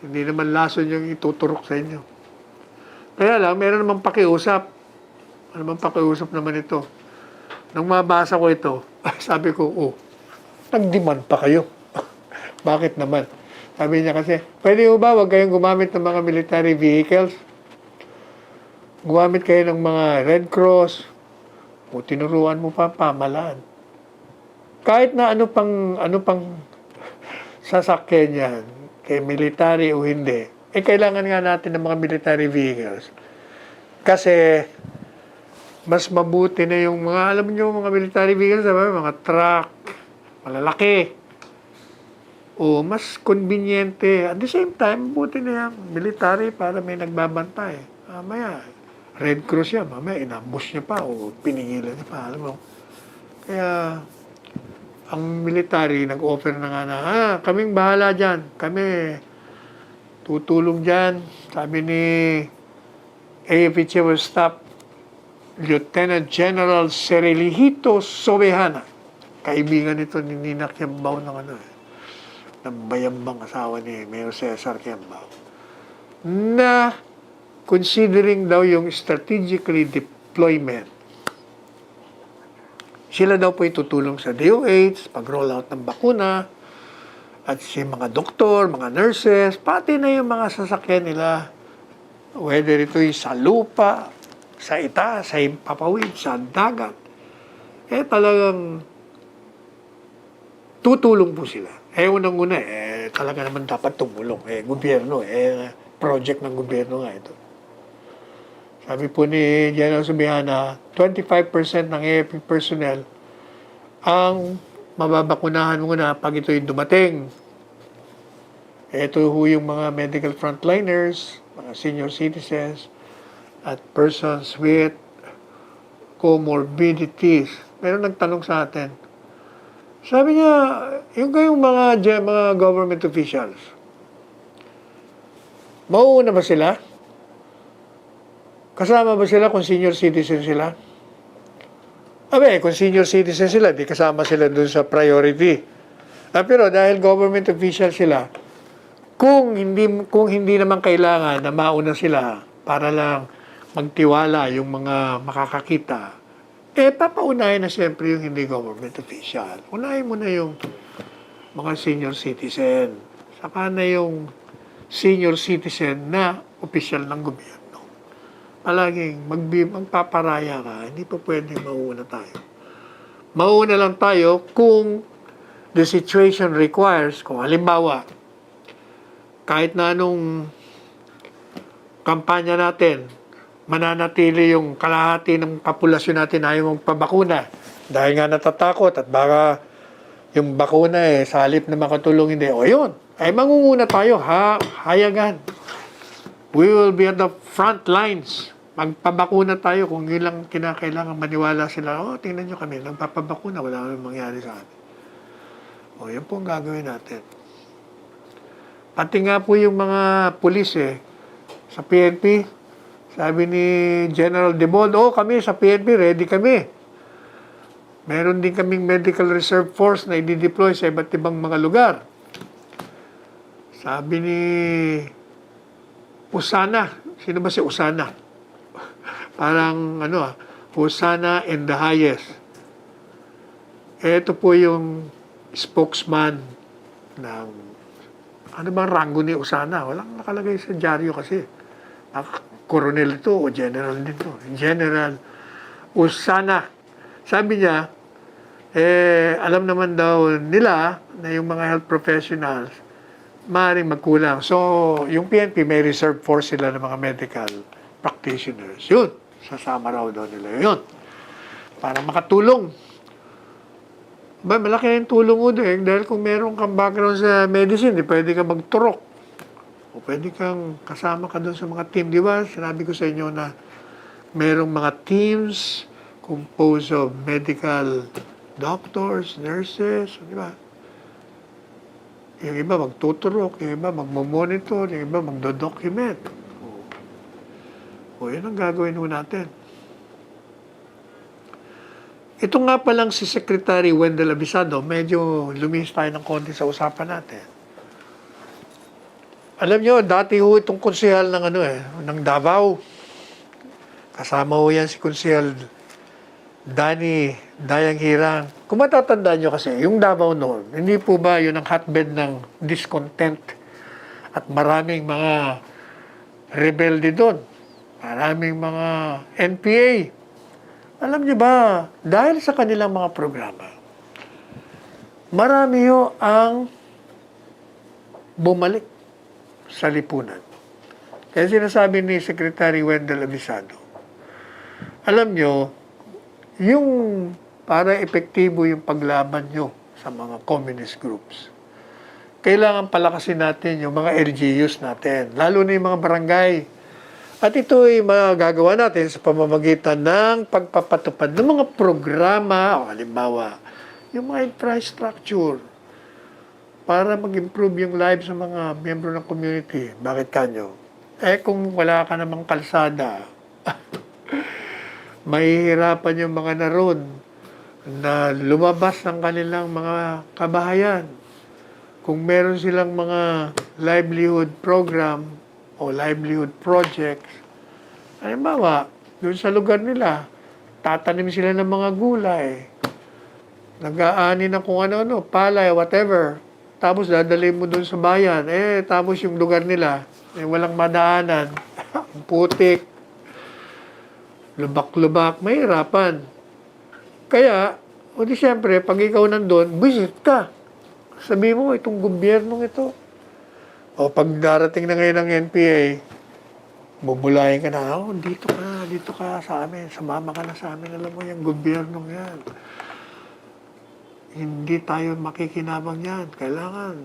Hindi naman lason yung ituturok sa inyo. Kaya lang, meron namang pakiusap. Ano namang pakiusap naman ito? Nung mabasa ko ito, sabi ko, nag-demand pa kayo. Bakit naman? Sabi niya kasi, pwede mo ba wag kayong gumamit ng mga military vehicles? Gumamit kayo ng mga Red Cross o tinuruan mo pa pamalaan. Kahit na ano pang sasakyan yan, kay military o hindi, kailangan nga natin ng mga military vehicles. Kasi, mas mabuti na yung mga, alam niyo, mga military vehicles, mga truck, malalaki, o mas conveniente. At the same time, buti na yung military para may nagbabantay. Mamaya, Red Cross yan, mamaya inambush niya pa o pinigilan niya pa, alam mo. Kaya, ang military nag-offer na nga na, kaming bahala dyan. Kami tutulong dyan. Sabi ni AFP Chief of Staff, Lieutenant General Cerelihito Sobejana. Kaibigan ito ni Nina Kiambao ng bayambang asawa ni Mayor Cesar Kiambao. Na considering daw yung strategically deployment, sila daw po itutulong sa DOH, pag-roll out ng bakuna, at si mga doktor, mga nurses, pati na yung mga sasakyan nila, whether ito'y sa lupa, sa itaas, sa papawid, sa dagat, talagang tutulong po sila. Unang-una, talaga naman dapat tumulong. Gobyerno, project ng gobyerno nga ito. Sabi po ni General Subihana, 25% ng AFP personnel ang mababakunahan muna pag ito'y dumating. Ito ho yung mga medical frontliners, mga senior citizens, at persons with comorbidities. Pero nagtanong sa atin, sabi niya, yung kayong mga government officials, mauuna ba sila? Kasama ba sila kung senior citizen sila? Kung senior citizen sila, di kasama sila dun sa priority. Pero dahil government official sila, kung hindi naman kailangan na mauna sila para lang magtiwala yung mga makakakita, papaunahin na siyempre yung hindi government official. Unahin mo na yung mga senior citizen. Saka na yung senior citizen na opisyal ng gobyerno. Palaging magpaparaya ka, hindi pa pwedeng mauuna tayo. Mauuna lang tayo kung the situation requires, kung halimbawa, kahit na anong kampanya natin, mananatili yung kalahati ng populasyon natin ayaw magpabakuna, Dahil nga natatakot at baka yung bakuna sa halip na makatulong hindi. O yun, ay mangunguna tayo, hayagan. We will be at the front lines. Magpabakuna tayo kung yun lang kinakailangan maniwala sila. Tingnan nyo kami, nagpapabakuna, wala nang mangyari sa atin. Yan po ang gagawin natin. Pati nga po yung mga pulis sa PNP, sabi ni General Debol, kami sa PNP, ready kami. Meron din kaming Medical Reserve Force na i-deploy sa iba't ibang mga lugar. Sabi ni Usana, sino ba si Usana? Parang Usana in the highest. Ito po yung spokesman ng ano bang rango ni Usana? Walang nakalagay sa dyaryo kasi. Coronel ito o general dito. General Usana. Sabi niya, alam naman daw nila na yung mga health professionals maaaring magkulang. So, yung PNP may reserve force sila ng mga medical practitioners. Yun. Sasama raw daw nila yun. Para makatulong. Malaki yung tulong mo doon. Dahil kung meron kang background sa medicine, pwede ka magturok. O pwede kang kasama ka doon sa mga team. Di ba? Sinabi ko sa inyo na merong mga teams composed of medical doctors, nurses, di ba? Yung iba magtuturok, yung iba magmamonitor, yung iba magdodocument. Yun ang gagawin ho natin. Ito nga palang si Secretary Wendell Abisado, medyo lumis tayo ng konti sa usapan natin. Alam nyo, dati ho itong konsehal ng ng Davao. Kasama ho yan si konsehal Danny Dayang Hirang. Kung matatandaan nyo kasi, yung Davao noon, hindi po ba yun ang hotbed ng discontent at maraming mga rebelde doon. Maraming mga NPA. Alam niyo ba, dahil sa kanilang mga programa, marami ho ang bumalik sa lipunan. Kaya sinasabi ni Secretary Wendell Abisado, alam niyo, yung para epektibo yung paglaban nyo sa mga communist groups, kailangan palakasin natin yung mga LGUs natin, lalo na yung mga barangay. At ito ay magagawa natin sa pamamagitan ng pagpapatupad ng mga programa, o halimbawa, yung mga infrastructure, para mag-improve yung lives ng mga miyembro ng community. Bakit kanyo? Kung wala ka namang kalsada, mahihirapan yung mga naroon na lumabas ng kanilang mga kabahayan. Kung meron silang mga livelihood program o livelihood projects, halimbawa, doon sa lugar nila, tatanim sila ng mga gulay, nag-aani ng kung ano-ano, palay, whatever, tapos dadalhin mo doon sa bayan, tapos yung lugar nila, walang madaanan, putik, lubak-lubak, mahirapan. Kaya, di siyempre, pag ikaw nandun, visit ka. Sabi mo, itong gobyernong ito. O pag darating na ngayon ng NPA, bubulayin ka na, dito ka sa amin, sumama ka na sa amin, alam mo yung gobyernong yan. Hindi tayo makikinabang yan. Kailangan,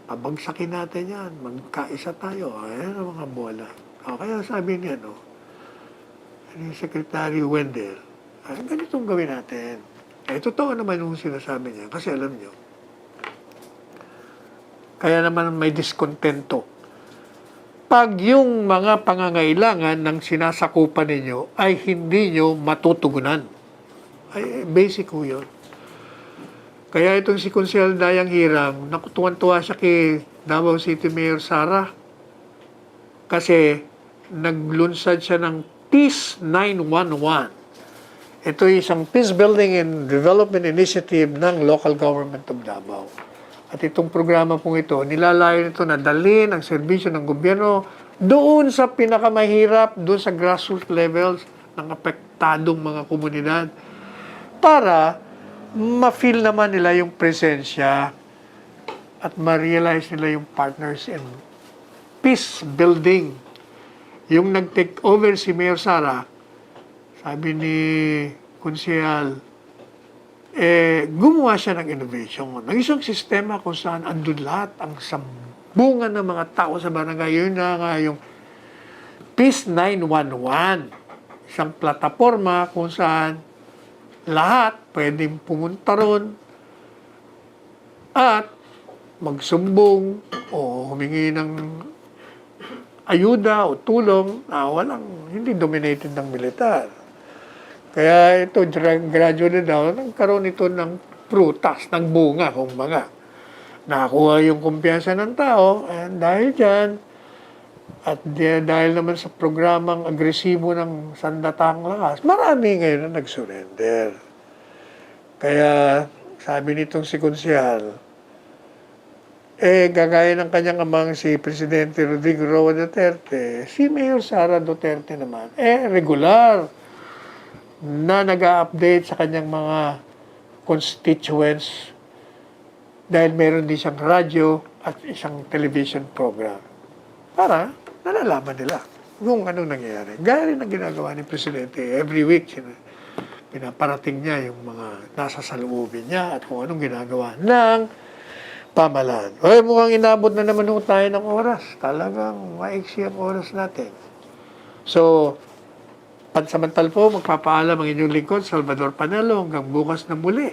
pabagsakin natin yan, magkaisa tayo. Ayan ang mga bola. Kaya sabi niya, ni Secretary Wendell, ganitong gawin natin. Totoo naman yung sinasabi niya. Kasi alam niyo, kaya naman may diskontento. Pag yung mga pangangailangan ng sinasakupan ninyo ay hindi nyo matutugunan. Basic ho yun. Kaya itong si Konsehal Dayang Hirang, nakutuwan-tuwa siya kay Davao City Mayor Sara. Kasi naglunsad siya ng Peace 911. Ito ay isang peace building and development initiative ng local government of Davao. At itong programa pong ito, nilalayo nito na dalhin ang serbisyo ng gobyerno doon sa pinakamahirap, doon sa grassroots levels ng apektadong mga komunidad para ma-feel naman nila yung presensya at ma-realize nila yung partners in peace building. Yung nag-take over si Mayor Sara, sabi ni Konsehal gumawa siya ng innovation. Ng isang sistema kung saan andun lahat ang sambungan ng mga tao sa barangay. Yun na nga yung Peace 911. Isang plataforma kung saan lahat pwedeng pumunta ron at magsumbong o humingi ng ayuda o tulong na hindi dominated ng militar. Kaya ito, gradually daw, nagkaroon ito ng prutas, ng bunga, kumbaga. Nakakuha yung kumpiyansa ng tao, and dahil dyan, at dahil naman sa programang agresibo ng sandatang lakas, marami ngayon na nag-surrender. Kaya, sabi nitong si Konsyal, gagaya ng kanyang amang si Presidente Rodrigo Roa Duterte, si Mayor Sara Duterte naman, regular na nag-a-update sa kanyang mga constituents dahil meron din siyang radyo at isang television program para nalalaman nila kung anong nangyayari. Gaya rin ang ginagawa ni Presidente. Every week, pinaparating niya yung mga nasa saloobin niya at kung anong ginagawa ng pamahalaan. Mukhang inabot na naman tayo ng oras. Talagang maiksi ang oras natin. So, pansamantal po, magpapaalam ang inyong lingkod, Salvador Panelo, hanggang bukas na muli.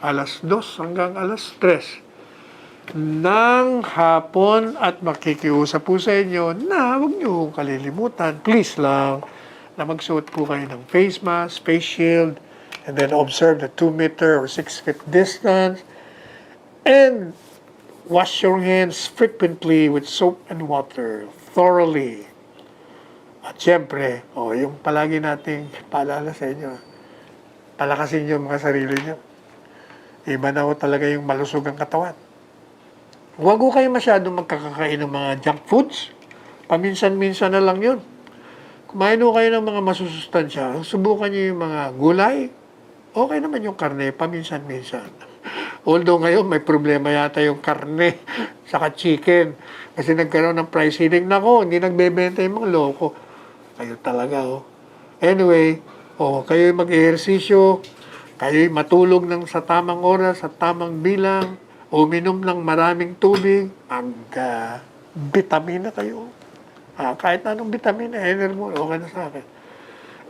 2:00 hanggang 3:00 ng hapon at makikiusap po sa inyo na huwag niyo kalilimutan, please lang, na magsuot po kayo ng face mask, face shield, and then observe the 2-meter or 6-feet distance, and wash your hands frequently with soap and water, thoroughly. At syempre, yung palagi nating paalala sa inyo, palakasin niyo mga sarili niyo. Iba na talaga yung malusog ang katawan. Huwag ko kayo masyadong magkakakain ng mga junk foods. Paminsan-minsan na lang yun. Kumain ko kayo ng mga masusustansya. Subukan niyo yung mga gulay. Okay naman yung karne, paminsan-minsan. Although ngayon may problema yata yung karne saka chicken. Kasi nagkaroon ng price ceiling. Nako, hindi nagbebenta yung mga loko. Kayo talaga, Anyway, kayo mag-ehersisyo, kayo matulog ng sa tamang oras, sa tamang bilang, uminom ng maraming tubig, vitamina kayo. Kahit anong vitamina, energy mo, okay na sa akin.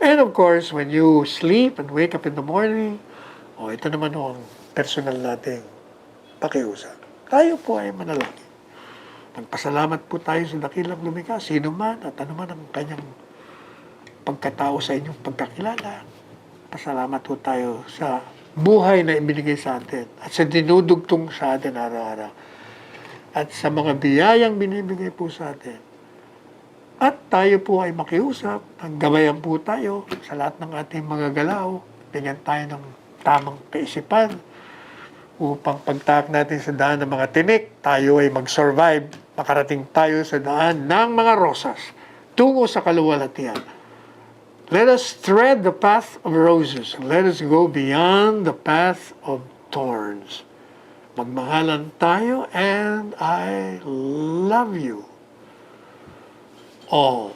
And of course, when you sleep and wake up in the morning, ito naman ang personal nating pakiusap. Tayo po ay manalangin. Magpasalamat po tayo sa dakilang lumikha, sino man at ano man ang kanyang pagkatao sa inyong pagkakilala. Pasalamat po tayo sa buhay na ibinigay sa atin at sa dinudugtong sa atin araw-araw. At sa mga biyayang binibigay po sa atin. At tayo po ay makiusap, naggabayan po tayo sa lahat ng ating mga galaw. Bigyan tayo ng tamang kaisipan upang pagtaak natin sa daan ng mga tinik, tayo ay mag-survive, makarating tayo sa daan ng mga rosas tungo sa kaluwalhatian. Let us tread the path of roses. Let us go beyond the path of thorns. Magmahalan tayo, and I love you all.